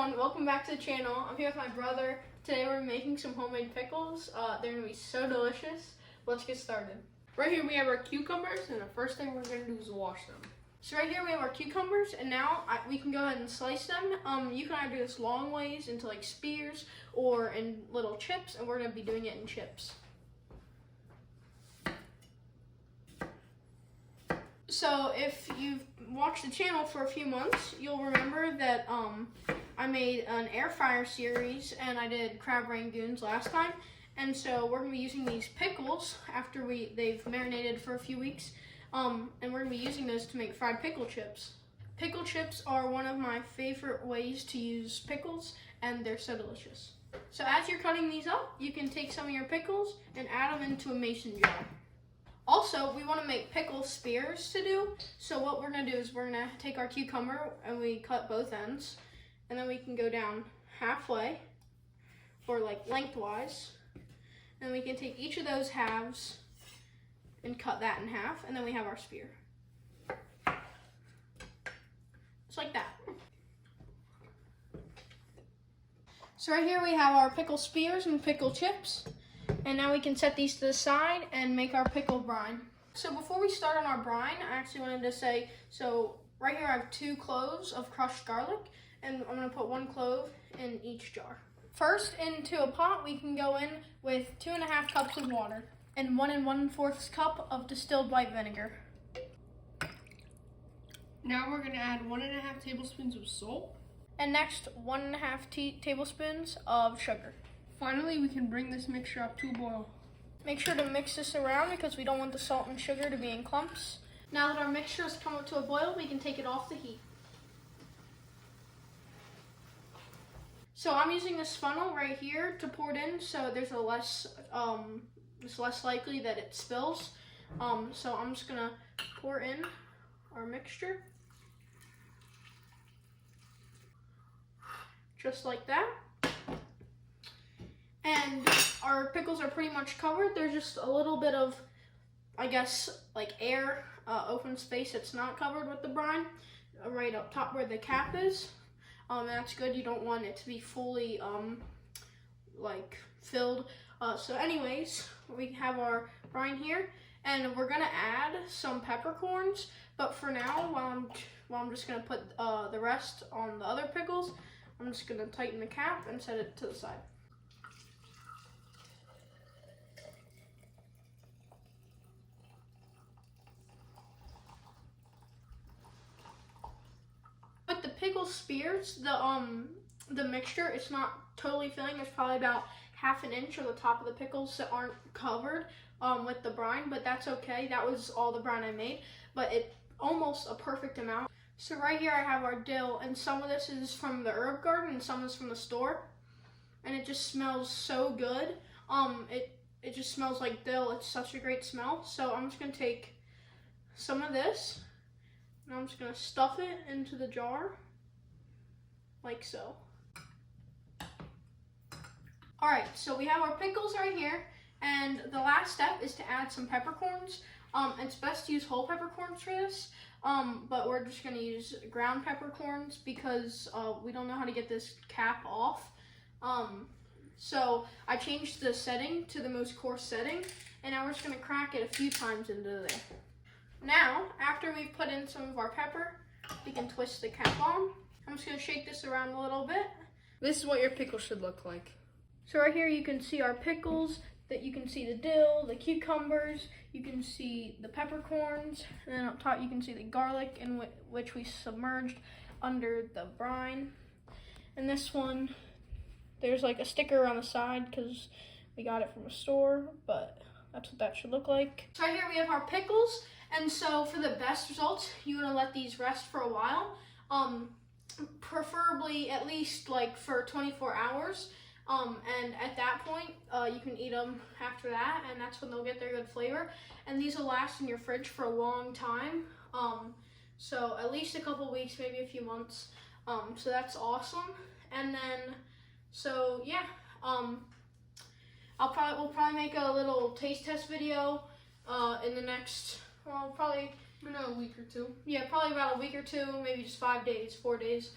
everyone, welcome back to the channel. I'm here with my brother. Today we're making some homemade pickles. They're gonna be so delicious. Let's get started. Right here we have our cucumbers, and the first thing we're gonna do is wash them. So right here we have our cucumbers, and now we can go ahead and slice them. You can either do this long ways into like spears or in little chips, and we're gonna be doing it in chips. So if you've watched the channel for a few months, you'll remember that I made an air fryer series and I did crab rangoons last time. And so we're gonna be using these pickles after they've marinated for a few weeks. And we're gonna be using those to make fried pickle chips. Pickle chips are one of my favorite ways to use pickles, and they're so delicious. So as you're cutting these up, you can take some of your pickles and add them into a mason jar. Also, we want to make pickle spears to do. So what we're going to do is we're going to take our cucumber and we cut both ends. And then we can go down halfway or like lengthwise. And we can take each of those halves and cut that in half. And then we have our spear. Just like that. So right here we have our pickle spears and pickle chips. And now we can set these to the side and make our pickle brine. So before we start on our brine, I actually wanted to say, so right here I have 2 cloves of crushed garlic, and I'm gonna put 1 clove in each jar. First, into a pot, we can go in with 2½ cups of water and 1 1/4 cup of distilled white vinegar. Now we're gonna add 1½ tablespoons of salt. And next, 1½ tablespoons of sugar. Finally, we can bring this mixture up to a boil. Make sure to mix this around because we don't want the salt and sugar to be in clumps. Now that our mixture has come up to a boil, we can take it off the heat. So I'm using this funnel right here to pour it in, so there's it's less likely that it spills. So I'm just gonna pour in our mixture, just like that. And our pickles are pretty much covered. There's just a little bit of, I guess, like air, open space that's not covered with the brine, right up top where the cap is. That's good. You don't want it to be fully, like, filled. So anyways, we have our brine here, and we're gonna add some peppercorns. But for now, while I'm just gonna put the rest on the other pickles, I'm just gonna tighten the cap and set it to the side. With the pickle spears, the mixture, it's not totally filling. There's probably about 1/2 inch on the top of the pickles that aren't covered with the brine, but that's okay. That was all the brine I made, but it's almost a perfect amount. So right here I have our dill, and some of this is from the herb garden and some is from the store, and it just smells so good. It just smells like dill. It's such a great smell. So I'm just gonna take some of this, and I'm just gonna stuff it into the jar, like so. All right, so we have our pickles right here, and the last step is to add some peppercorns. It's best to use whole peppercorns for this, but we're just gonna use ground peppercorns because we don't know how to get this cap off. So I changed the setting to the most coarse setting, and now we're just gonna crack it a few times into there. Now, after we've put in some of our pepper, we can twist the cap on. I'm just gonna shake this around a little bit. This is what your pickle should look like. So right here you can see our pickles, that you can see the dill, the cucumbers, you can see the peppercorns, and then up top you can see the garlic in which we submerged under the brine. And this one, there's like a sticker on the side because we got it from a store, but that's what that should look like. So right here we have our pickles. And so for the best results, you want to let these rest for a while, preferably at least like for 24 hours. And at that point, you can eat them after that, and that's when they'll get their good flavor. And these will last in your fridge for a long time. So at least a couple weeks, maybe a few months. So that's awesome. And then, so yeah, we'll probably make a little taste test video in the next, well, probably a week or two. Yeah, probably about a week or two, maybe just 5 days, 4 days.